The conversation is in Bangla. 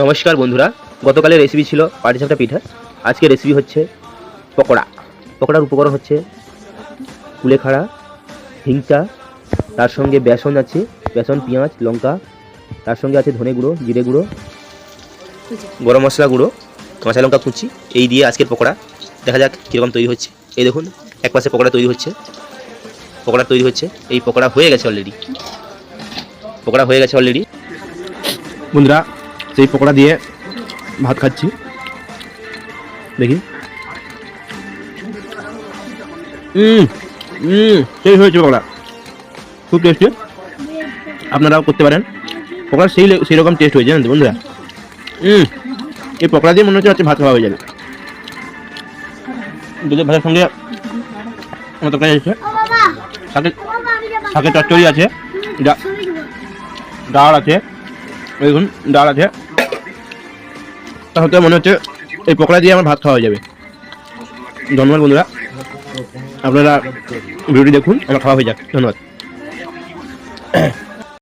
নমস্কার বন্ধুরা, গতকালের রেসিপি ছিল পাটিসাপটা পিঠা। আজকে রেসিপি হচ্ছে পকোড়া। পকোড়ার উপকরণ হচ্ছে কুলেখাড়া, হিংচা, তার সঙ্গে বেসন আছে, বেসন, পেঁয়াজ, লঙ্কা, তার সঙ্গে আছে ধনে গুঁড়ো, জিরে গুঁড়ো, গরম মশলা গুঁড়ো, কাঁচা লঙ্কা কুচি। এই দিয়ে আজকের পকোড়া। দেখা যাক কীরকম তৈরি হচ্ছে। এই দেখুন, এক পাশে পকোড়া তৈরি হচ্ছে, এই পকোড়া হয়ে গেছে অলরেডি। বন্ধুরা, সেই পকোড়া দিয়ে ভাত খাচ্ছি, দেখি। সেই হয়েছে পকোড়া, খুব টেস্টি। আপনারাও করতে পারেন। পকোড়া সেই রকম টেস্ট হয়েছে, জানেন তো বন্ধুরা। এই পকোড়া দিয়ে মনে হচ্ছে ভাত খাওয়া হয়ে যাবে। দুধের ভাতের সঙ্গে আমার তরকারি আছে, শাকের চচ্চড়ি আছে, ডাল আছে, দেখুন ডাল আছে। তাহলে মনে হচ্ছে এই পকোড়া দিয়ে আমার ভাত খাওয়া হয়ে যাবে। ধন্যবাদ বন্ধুরা, আপনারা ভিডিওটি দেখুন, আমার খাওয়া হয়ে যাক। ধন্যবাদ।